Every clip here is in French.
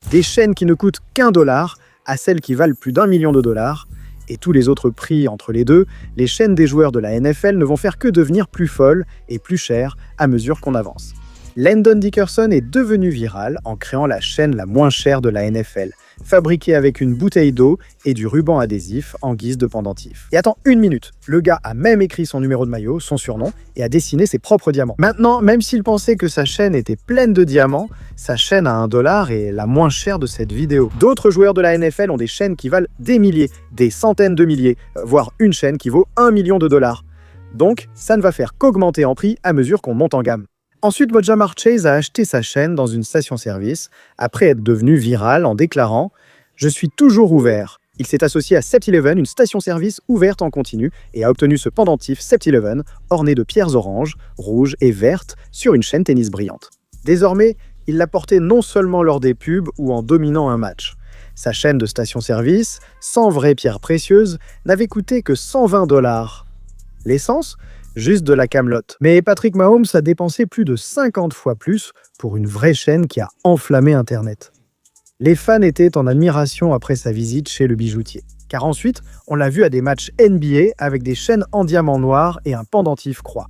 Des chaînes qui ne coûtent qu'1$ à celles qui valent plus d'1 million de dollars. Et tous les autres prix entre les deux, les chaînes des joueurs de la NFL ne vont faire que devenir plus folles et plus chères à mesure qu'on avance. Landon Dickerson est devenu viral en créant la chaîne la moins chère de la NFL, fabriquée avec une bouteille d'eau et du ruban adhésif en guise de pendentif. Et attends une minute, le gars a même écrit son numéro de maillot, son surnom, et a dessiné ses propres diamants. Maintenant, même s'il pensait que sa chaîne était pleine de diamants, sa chaîne à $1 est la moins chère de cette vidéo. D'autres joueurs de la NFL ont des chaînes qui valent des milliers, des centaines de milliers, voire une chaîne qui vaut 1 million de dollars. Donc, ça ne va faire qu'augmenter en prix à mesure qu'on monte en gamme. Ensuite, Ja'Marr Chase a acheté sa chaîne dans une station-service, après être devenu viral en déclarant « Je suis toujours ouvert ». Il s'est associé à 7-Eleven, une station-service ouverte en continu, et a obtenu ce pendentif 7-Eleven, orné de pierres oranges, rouges et vertes, sur une chaîne tennis brillante. Désormais, il l'a porté non seulement lors des pubs ou en dominant un match. Sa chaîne de station-service, sans vraies pierres précieuses, n'avait coûté que $120. L'essence ? Juste de la camelote. Mais Patrick Mahomes a dépensé plus de 50 fois plus pour une vraie chaîne qui a enflammé Internet. Les fans étaient en admiration après sa visite chez le bijoutier. Car ensuite, on l'a vu à des matchs NBA avec des chaînes en diamant noir et un pendentif croix.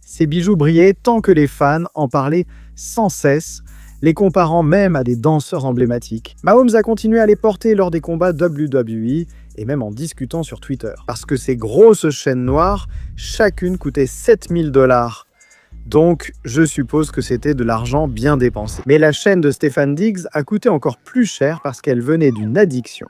Ces bijoux brillaient tant que les fans en parlaient sans cesse, les comparant même à des danseurs emblématiques. Mahomes a continué à les porter lors des combats WWE et même en discutant sur Twitter. Parce que ces grosses chaînes noires, chacune coûtait $7000. Donc, je suppose que c'était de l'argent bien dépensé. Mais la chaîne de Stefan Diggs a coûté encore plus cher parce qu'elle venait d'une addiction.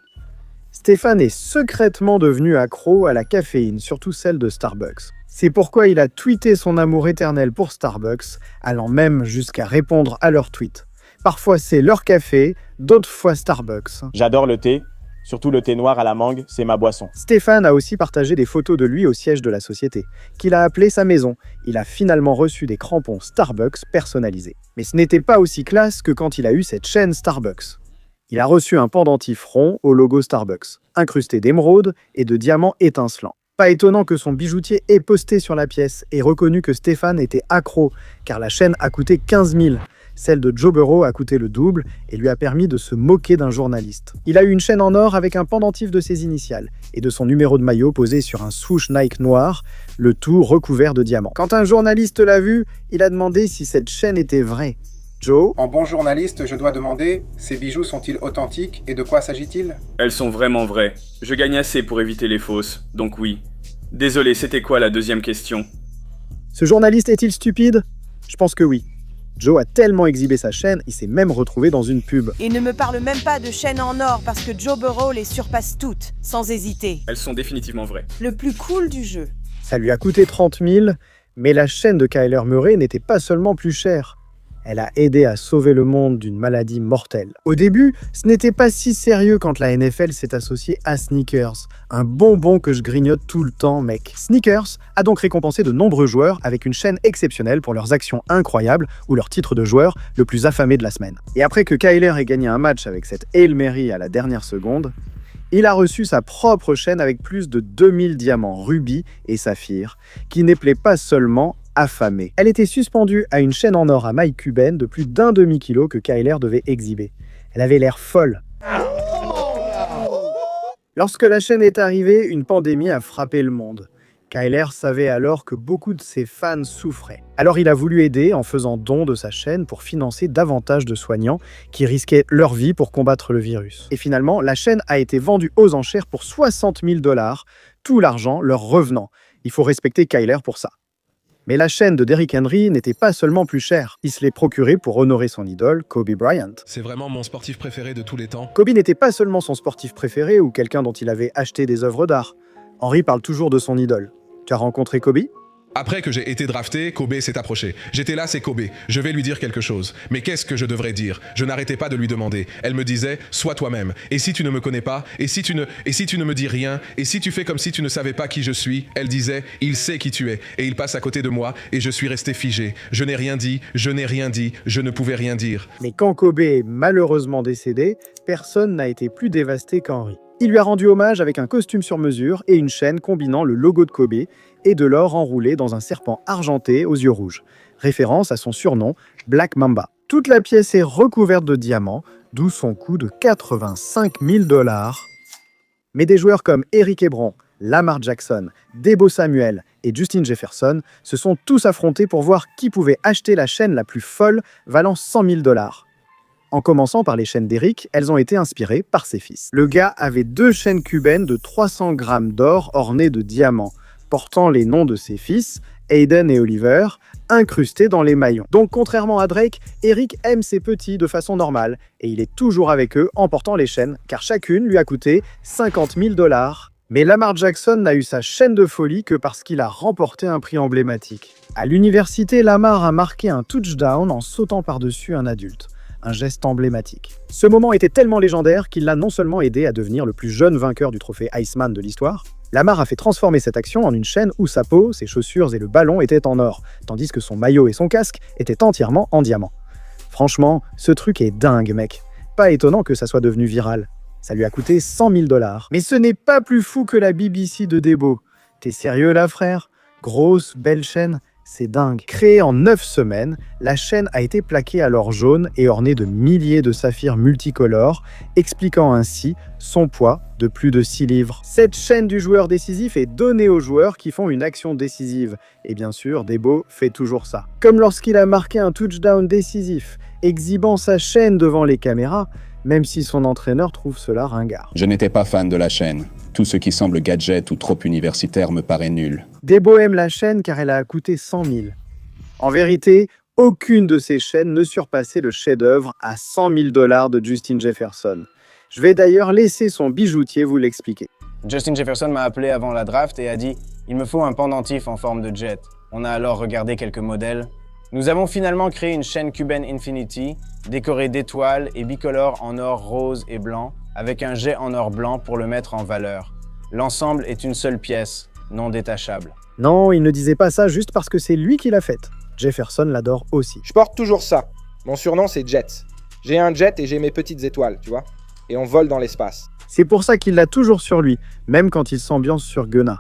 Stefan est secrètement devenu accro à la caféine, surtout celle de Starbucks. C'est pourquoi il a tweeté son amour éternel pour Starbucks, allant même jusqu'à répondre à leurs tweets. Parfois c'est leur café, d'autres fois Starbucks. J'adore le thé, surtout le thé noir à la mangue, c'est ma boisson. Stefan a aussi partagé des photos de lui au siège de la société, qu'il a appelé sa maison. Il a finalement reçu des crampons Starbucks personnalisés. Mais ce n'était pas aussi classe que quand il a eu cette chaîne Starbucks. Il a reçu un pendentif rond au logo Starbucks, incrusté d'émeraudes et de diamants étincelants. Pas étonnant que son bijoutier ait posté sur la pièce et reconnu que Stefan était accro, car la chaîne a coûté 15 000. Celle de Joe Burrow a coûté le double et lui a permis de se moquer d'un journaliste. Il a eu une chaîne en or avec un pendentif de ses initiales et de son numéro de maillot posé sur un swoosh Nike noir, le tout recouvert de diamants. Quand un journaliste l'a vu, il a demandé si cette chaîne était vraie. Joe ? En bon journaliste, je dois demander, ces bijoux sont-ils authentiques et de quoi s'agit-il ? Elles sont vraiment vraies. Je gagne assez pour éviter les fausses, donc oui. Désolé, c'était quoi la deuxième question ? Ce journaliste est-il stupide ? Je pense que oui. Joe a tellement exhibé sa chaîne, il s'est même retrouvé dans une pub. Et ne me parle même pas de chaînes en or parce que Joe Burrow les surpasse toutes, sans hésiter. Elles sont définitivement vraies. Le plus cool du jeu. Ça lui a coûté 30 000, mais la chaîne de Kyler Murray n'était pas seulement plus chère. Elle a aidé à sauver le monde d'une maladie mortelle. Au début, ce n'était pas si sérieux quand la NFL s'est associée à Snickers, un bonbon que je grignote tout le temps, mec. Snickers a donc récompensé de nombreux joueurs avec une chaîne exceptionnelle pour leurs actions incroyables ou leur titre de joueur le plus affamé de la semaine. Et après que Kyler ait gagné un match avec cette Hail Mary à la dernière seconde, il a reçu sa propre chaîne avec plus de 2000 diamants, rubis et saphirs, qui n'éplaient pas seulement affamé. Elle était suspendue à une chaîne en or à maille cubaine de plus d'1 demi-kilo que Kyler devait exhiber. Elle avait l'air folle. Lorsque la chaîne est arrivée, une pandémie a frappé le monde. Kyler savait alors que beaucoup de ses fans souffraient. Alors il a voulu aider en faisant don de sa chaîne pour financer davantage de soignants qui risquaient leur vie pour combattre le virus. Et finalement, la chaîne a été vendue aux enchères pour $60 000, tout l'argent leur revenant. Il faut respecter Kyler pour ça. Mais la chaîne de Derrick Henry n'était pas seulement plus chère. Il se l'est procurée pour honorer son idole, Kobe Bryant. C'est vraiment mon sportif préféré de tous les temps. Kobe n'était pas seulement son sportif préféré ou quelqu'un dont il avait acheté des œuvres d'art. Henry parle toujours de son idole. Tu as rencontré Kobe ? Après que j'ai été drafté, Kobe s'est approché. J'étais là, c'est Kobe. Je vais lui dire quelque chose. Mais qu'est-ce que je devrais dire ? Je n'arrêtais pas de lui demander. Elle me disait, sois toi-même. Et si tu ne me connais pas ? Et si tu ne me dis rien ? Et si tu fais comme si tu ne savais pas qui je suis ? Elle disait, il sait qui tu es. Et il passe à côté de moi et je suis resté figé. Je n'ai rien dit, je ne pouvais rien dire. Mais quand Kobe est malheureusement décédé, personne n'a été plus dévasté qu'Henry. Il lui a rendu hommage avec un costume sur mesure et une chaîne combinant le logo de Kobe et de l'or enroulé dans un serpent argenté aux yeux rouges, référence à son surnom, Black Mamba. Toute la pièce est recouverte de diamants, d'où son coût de 85 000 $. Mais des joueurs comme Eric Ebron, Lamar Jackson, Deebo Samuel et Justin Jefferson se sont tous affrontés pour voir qui pouvait acheter la chaîne la plus folle valant 100 000 $. En commençant par les chaînes d'Eric, elles ont été inspirées par ses fils. Le gars avait 2 chaînes cubaines de 300 grammes d'or ornées de diamants, portant les noms de ses fils, Aiden et Oliver, incrustés dans les maillons. Donc contrairement à Drake, Eric aime ses petits de façon normale, et il est toujours avec eux en portant les chaînes, car chacune lui a coûté 50 000 $. Mais Lamar Jackson n'a eu sa chaîne de folie que parce qu'il a remporté un prix emblématique. À l'université, Lamar a marqué un touchdown en sautant par-dessus un adulte. Un geste emblématique. Ce moment était tellement légendaire qu'il l'a non seulement aidé à devenir le plus jeune vainqueur du trophée Iceman de l'histoire, Lamar a fait transformer cette action en une chaîne où sa peau, ses chaussures et le ballon étaient en or, tandis que son maillot et son casque étaient entièrement en diamant. Franchement, ce truc est dingue, mec. Pas étonnant que ça soit devenu viral. Ça lui a coûté 100 000 $. Mais ce n'est pas plus fou que la BBC de Deebo. T'es sérieux là, frère? Grosse, belle chaîne? C'est dingue. Créée en 9 semaines, la chaîne a été plaquée à l'or jaune et ornée de milliers de saphirs multicolores, expliquant ainsi son poids de plus de 6 livres. Cette chaîne du joueur décisif est donnée aux joueurs qui font une action décisive. Et bien sûr, Deebo fait toujours ça. Comme lorsqu'il a marqué un touchdown décisif, exhibant sa chaîne devant les caméras, même si son entraîneur trouve cela ringard. Je n'étais pas fan de la chaîne. Tout ce qui semble gadget ou trop universitaire me paraît nul. Deebo aime la chaîne car elle a coûté 100 000. En vérité, aucune de ces chaînes ne surpassait le chef-d'œuvre à 100 000 $ de Justin Jefferson. Je vais d'ailleurs laisser son bijoutier vous l'expliquer. Justin Jefferson m'a appelé avant la draft et a dit « Il me faut un pendentif en forme de jet ». On a alors regardé quelques modèles. Nous avons finalement créé une chaîne cubaine Infinity, décorée d'étoiles et bicolore en or rose et blanc, avec un jet en or blanc pour le mettre en valeur. L'ensemble est une seule pièce, non détachable. Non, il ne disait pas ça juste parce que c'est lui qui l'a faite. Jefferson l'adore aussi. Je porte toujours ça. Mon surnom, c'est Jet. J'ai un jet et j'ai mes petites étoiles, tu vois. Et on vole dans l'espace. C'est pour ça qu'il l'a toujours sur lui, même quand il s'ambiance sur Gunna.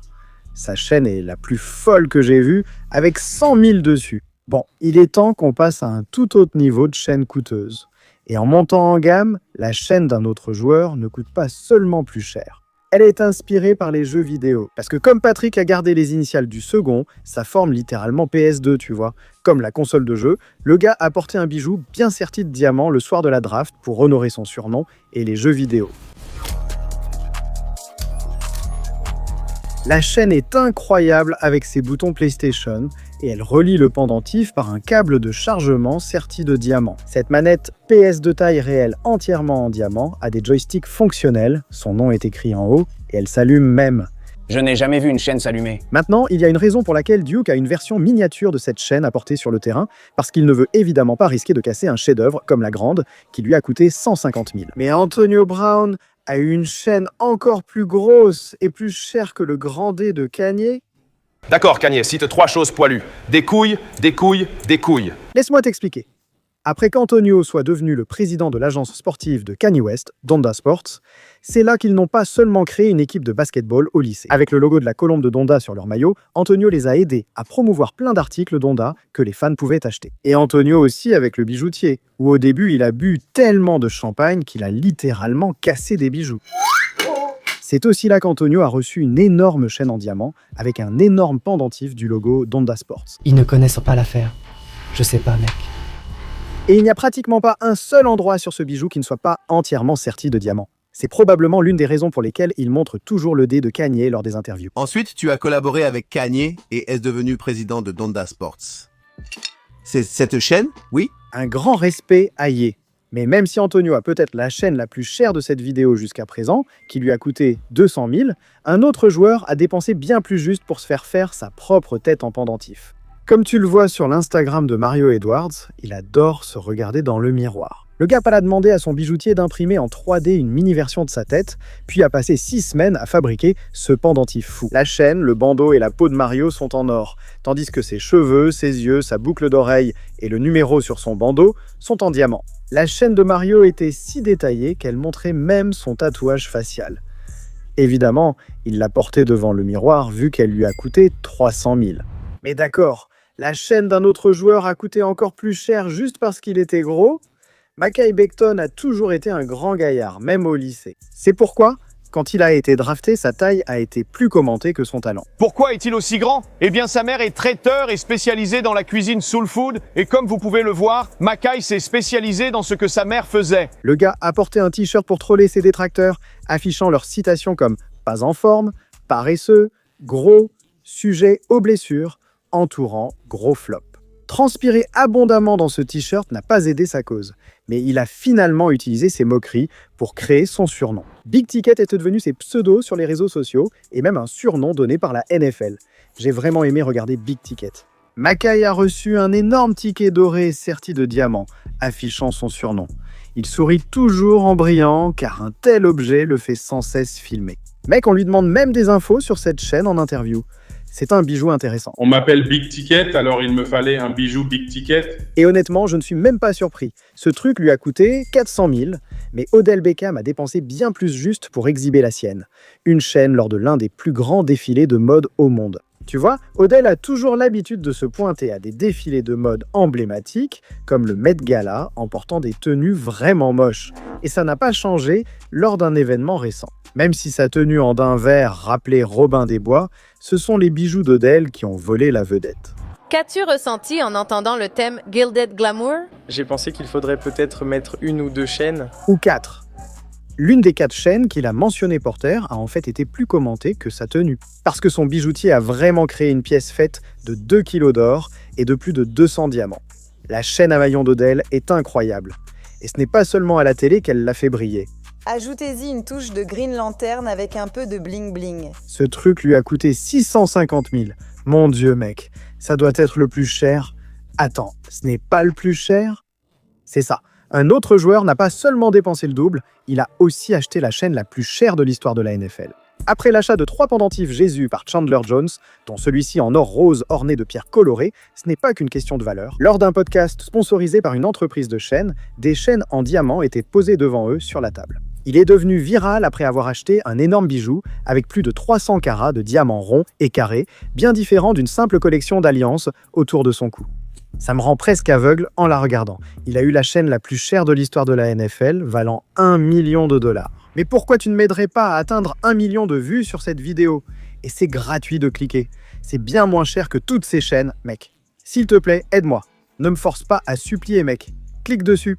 Sa chaîne est la plus folle que j'ai vue, avec 100 000 dessus. Bon, il est temps qu'on passe à un tout autre niveau de chaîne coûteuse. Et en montant en gamme, la chaîne d'un autre joueur ne coûte pas seulement plus cher. Elle est inspirée par les jeux vidéo. Parce que comme Patrick a gardé les initiales du second, ça forme littéralement PS2, tu vois. Comme la console de jeu, le gars a porté un bijou bien serti de diamants le soir de la draft pour honorer son surnom et les jeux vidéo. La chaîne est incroyable avec ses boutons PlayStation et elle relie le pendentif par un câble de chargement serti de diamants. Cette manette PS de taille réelle entièrement en diamant a des joysticks fonctionnels, son nom est écrit en haut et elle s'allume même. Je n'ai jamais vu une chaîne s'allumer. Maintenant, il y a une raison pour laquelle Duke a une version miniature de cette chaîne à porter sur le terrain, parce qu'il ne veut évidemment pas risquer de casser un chef-d'œuvre comme la grande, qui lui a coûté 150 000. Mais Antonio Brown a une chaîne encore plus grosse et plus chère que le grand D de Kanye. D'accord, Kanye, cite 3 choses poilues. Des couilles, des couilles, des couilles. Laisse-moi t'expliquer. Après qu'Antonio soit devenu le président de l'agence sportive de Kanye West, Donda Sports, c'est là qu'ils n'ont pas seulement créé une équipe de basketball au lycée. Avec le logo de la colombe de Donda sur leur maillot, Antonio les a aidés à promouvoir plein d'articles Donda que les fans pouvaient acheter. Et Antonio aussi avec le bijoutier, où au début il a bu tellement de champagne qu'il a littéralement cassé des bijoux. C'est aussi là qu'Antonio a reçu une énorme chaîne en diamant avec un énorme pendentif du logo Donda Sports. Ils ne connaissent pas l'affaire. Je sais pas, mec. Et il n'y a pratiquement pas un seul endroit sur ce bijou qui ne soit pas entièrement serti de diamants. C'est probablement l'une des raisons pour lesquelles il montre toujours le dé de Kanye lors des interviews. Ensuite, tu as collaboré avec Kanye et es devenu président de Donda Sports. C'est cette chaîne, oui? Un grand respect à Ye. Mais même si Antonio a peut-être la chaîne la plus chère de cette vidéo jusqu'à présent, qui lui a coûté 200 000, un autre joueur a dépensé bien plus juste pour se faire sa propre tête en pendentif. Comme tu le vois sur l'Instagram de Mario Edwards, il adore se regarder dans le miroir. Le gars a demandé à son bijoutier d'imprimer en 3D une mini-version de sa tête, puis a passé 6 semaines à fabriquer ce pendentif fou. La chaîne, le bandeau et la peau de Mario sont en or, tandis que ses cheveux, ses yeux, sa boucle d'oreille et le numéro sur son bandeau sont en diamant. La chaîne de Mario était si détaillée qu'elle montrait même son tatouage facial. Évidemment, il l'a portée devant le miroir vu qu'elle lui a coûté 300 000. Mais d'accord, la chaîne d'un autre joueur a coûté encore plus cher juste parce qu'il était gros? Mackay Becton a toujours été un grand gaillard, même au lycée. C'est pourquoi, quand il a été drafté, sa taille a été plus commentée que son talent. Pourquoi est-il aussi grand? Eh bien, sa mère est traiteur et spécialisée dans la cuisine soul food. Et comme vous pouvez le voir, Mackay s'est spécialisé dans ce que sa mère faisait. Le gars a porté un t-shirt pour troller ses détracteurs, affichant leurs citations comme « pas en forme »,« paresseux »,« gros »,« sujet aux blessures », entourant « gros flop ». Transpirer abondamment dans ce t-shirt n'a pas aidé sa cause, mais il a finalement utilisé ses moqueries pour créer son surnom. Big Ticket est devenu ses pseudos sur les réseaux sociaux et même un surnom donné par la NFL. J'ai vraiment aimé regarder Big Ticket. Mackay a reçu un énorme ticket doré serti de diamants, affichant son surnom. Il sourit toujours en brillant car un tel objet le fait sans cesse filmer. Mec, on lui demande même des infos sur cette chaîne en interview. C'est un bijou intéressant. On m'appelle Big Ticket, alors il me fallait un bijou Big Ticket. Et honnêtement, je ne suis même pas surpris. Ce truc lui a coûté 400 000, mais Odell Beckham a dépensé bien plus juste pour exhiber la sienne. Une chaîne lors de l'un des plus grands défilés de mode au monde. Tu vois, Odell a toujours l'habitude de se pointer à des défilés de mode emblématiques, comme le Met Gala, en portant des tenues vraiment moches. Et ça n'a pas changé lors d'un événement récent. Même si sa tenue en daim vert rappelait Robin des Bois, ce sont les bijoux d'Odell qui ont volé la vedette. Qu'as-tu ressenti en entendant le thème Gilded Glamour? J'ai pensé qu'il faudrait peut-être mettre 1 ou 2 chaînes. Ou 4. L'une des 4 chaînes qu'il a mentionné Porter a en fait été plus commentée que sa tenue. Parce que son bijoutier a vraiment créé une pièce faite de 2 kg d'or et de plus de 200 diamants. La chaîne à maillon d'Odell est incroyable. Et ce n'est pas seulement à la télé qu'elle l'a fait briller. Ajoutez-y une touche de Green Lantern avec un peu de bling bling. Ce truc lui a coûté 650 000. Mon Dieu, mec, ça doit être le plus cher. Attends, ce n'est pas le plus cher? C'est ça. Un autre joueur n'a pas seulement dépensé le double, il a aussi acheté la chaîne la plus chère de l'histoire de la NFL. Après l'achat de 3 pendentifs Jésus par Chandler Jones, dont celui-ci en or rose orné de pierres colorées, ce n'est pas qu'une question de valeur. Lors d'un podcast sponsorisé par une entreprise de chaînes, des chaînes en diamant étaient posées devant eux sur la table. Il est devenu viral après avoir acheté un énorme bijou avec plus de 300 carats de diamants ronds et carrés, bien différent d'une simple collection d'alliances autour de son cou. Ça me rend presque aveugle en la regardant. Il a eu la chaîne la plus chère de l'histoire de la NFL, valant 1 million de dollars. Mais pourquoi tu ne m'aiderais pas à atteindre 1 million de vues sur cette vidéo? Et c'est gratuit de cliquer. C'est bien moins cher que toutes ces chaînes, mec. S'il te plaît, aide-moi. Ne me force pas à supplier, mec. Clique dessus.